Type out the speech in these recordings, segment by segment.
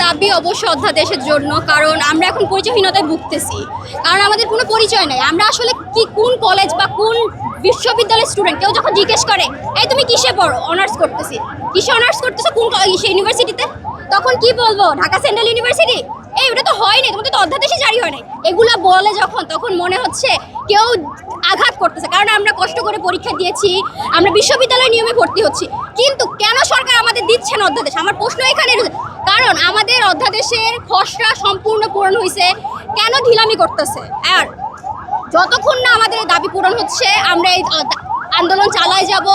দাবি অবশ্য অধ্যাদেশের জন্য, কারণ আমরা এখন পরিচয়হীনতায় ভুগতেছি, কারণ আমাদের কোনো পরিচয় নাই। আমরা আসলে কি কোন কলেজ বা কোন বিশ্ববিদ্যালয়ের স্টুডেন্ট, কেউ যখন জিজ্ঞেস করে এই তুমি কিসে পড়ো, অনার্স করতেছি, কিসে অনার্স করতেছো, কোন ইউনিভার্সিটিতে, তখন কি বলবো ঢাকা সেন্ট্রাল ইউনিভার্সিটি, এই ওটা তো হয়নি, তোমাদের তো অধ্যাদেশই জারি হয় নাই। এগুলা বলে যখন, তখন মনে হচ্ছে কেউ আঘাত করতেছে, কারণ আমরা কষ্ট করে পরীক্ষা দিয়েছি, আমরা বিশ্ববিদ্যালয়ের নিয়মে ভর্তি হচ্ছি, কিন্তু কেন সরকার আমাদের দিচ্ছে না অধ্যাদেশ? আমার প্রশ্ন এখানে, কারণ আমাদের অধ্যাদেশের খসড়া সম্পূর্ণ পূরণ হয়েছে, কেন ঢিলামি করতেছে? আর যতক্ষণ না আমাদের দাবি পূরণ হচ্ছে আমরা এই আন্দোলন চালায় যাব।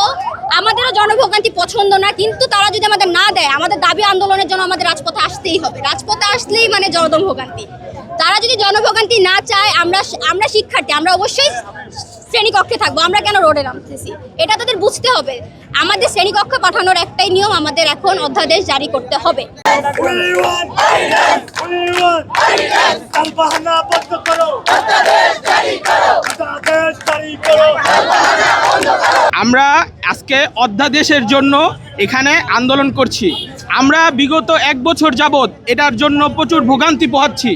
আমাদেরও জনভোগান্তি পছন্দ না, কিন্তু তারা যদি আমাদের না দেয়, আমাদের দাবি আন্দোলনের জন্য আমাদের রাজপথে আসতেই হবে। রাজপথে আসলেই মানে জনভোগান্তি। তারা যদি জনভোগান্তি না চায়, আমরা শিক্ষার্থী, আমরা অবশ্যই শ্রেণীকক্ষে থাকবো, আমরা কেন রোডে নামতেছি এটা তাদের বুঝতে হবে। আমাদের শ্রেণীকক্ষে পাঠানোর একটাই নিয়ম, আমাদের এখন অধ্যাদেশ জারি করতে হবে। আমরা আজকে অধ্যাদেশের জন্য এখানে আন্দোলন করছি। আমরা বিগত 1 বছর যাবৎ এটার জন্য প্রচুর ভোগান্তি পোহাচ্ছি।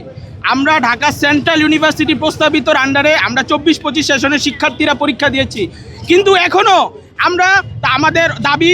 আমরা ঢাকা সেন্ট্রাল ইউনিভার্সিটি প্রস্তাবিতর আন্ডারে আমরা 24-25 সেশনের শিক্ষার্থীরা পরীক্ষা দিয়েছি, কিন্তু এখনও আমরা আমাদের দাবি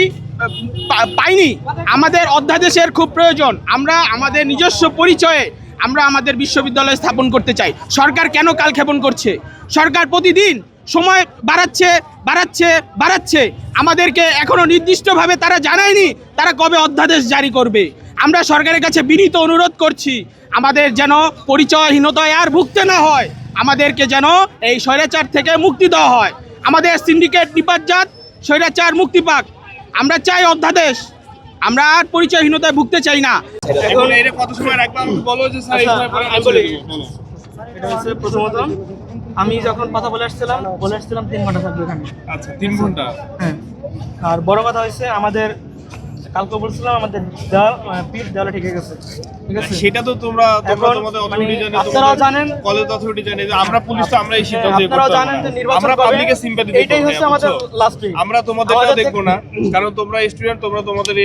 পাইনি। আমাদের অধ্যাদেশের খুব প্রয়োজন। আমরা আমাদের নিজস্ব পরিচয়ে আমরা আমাদের বিশ্ববিদ্যালয় স্থাপন করতে চাই। সরকার কেন কালক্ষেপণ করছে? সরকার প্রতিদিন সময় বাড়াচ্ছে। আমাদেরকে এখনো নির্দিষ্টভাবে তারা জানায়নি তারা কবে অধ্যাদেশ জারি করবে। আমরা সরকারের কাছে বিনীত অনুরোধ করছি, আমাদের যেন পরিচয়হীনতায় আর ভুগতে না হয়, আমাদেরকে যেন এই স্বৈরাচার থেকে মুক্তি দেওয়া হয়। আমাদের সিন্ডিকেট নিপাতজাত স্বৈরাচার মুক্তি পাক। আমরা চাই অধ্যাদেশ, আমরা আর পরিচয়হীনতায় ভুগতে চাই না। এখন এটা কত সময় রাখবো আমাকে বলো যে স্যার এই সময় পরে আমি বলে দিই। এটা হচ্ছে প্রথমত আমি যখন কথা বলে আসছিলাম 3 ঘন্টা থাকবে এখানে। আচ্ছা 3 ঘন্টা। হ্যাঁ, আর বড় কথা হচ্ছে আমাদের কালকে বলছিলাম আমাদের পিঠ দেওয়ালে ঠিক গেছে, ঠিক আছে? সেটা তো তোমরা তোমাদের অথরিটি জানে, আপনারাও জানেন, কলেজ অথরিটি জানে যে আমরা পুলিশ তো আমরা এই সিদ্ধান্ত নিতে আপনারাও জানেন যে নির্বাচন আমরা পাবলিকের সিম্প্যাথি দিই। এটাই হচ্ছে আমাদের লাস্ট উইক। আমরা তোমাদেরটা দেখবো না, কারণ তোমরা স্টুডেন্ট, তোমরা তোমাদের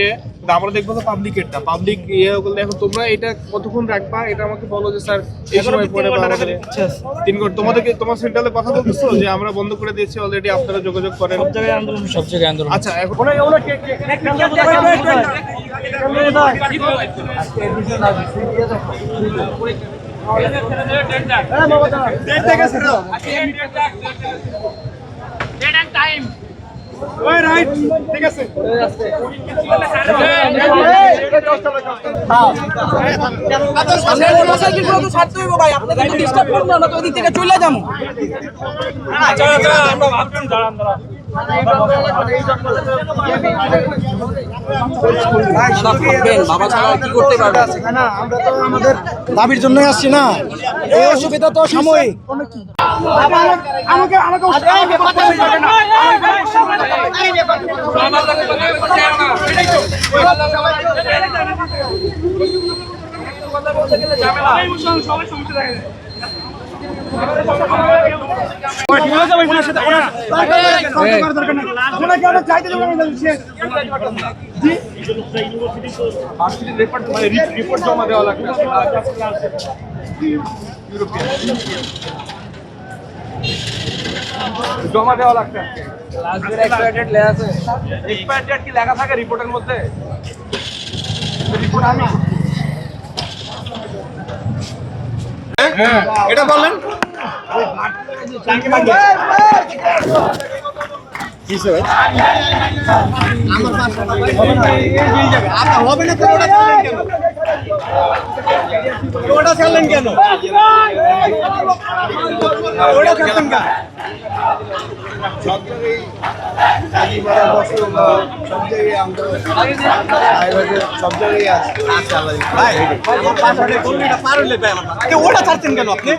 আমরা দেখবো তো পাবলিকেরটা। পাবলিক করলে এখন তোমরা এটা কতক্ষণ রাখবা এটা আমাকে বলো যে স্যার এই সময় পরে বা আমাদের 3 ঘন্টা। তোমার সেন্টারে কথা বলতেছো যে আমরা বন্ধ করে দিয়েছি অলরেডি, আপনারা যোগাযোগ করেন। সব জায়গায় আন্দোলন। আচ্ছা এখন ঠিক আছে। আমরা তো আমাদের দাবির জন্যই আসছি না, এই অসুবিধা তো সাময়িক। রিপোর্ট জমা দেওয়া লাগবে। জমা দেওয়া লাগবে। এক্সপায়ার ডেট কি লেখা থাকে রিপোর্টের মধ্যে? রিপোর্ট আমি এটা বলেন। ওটা ছাড়লেন কেন? ওটা ছাড়ছেন কেন আপনি?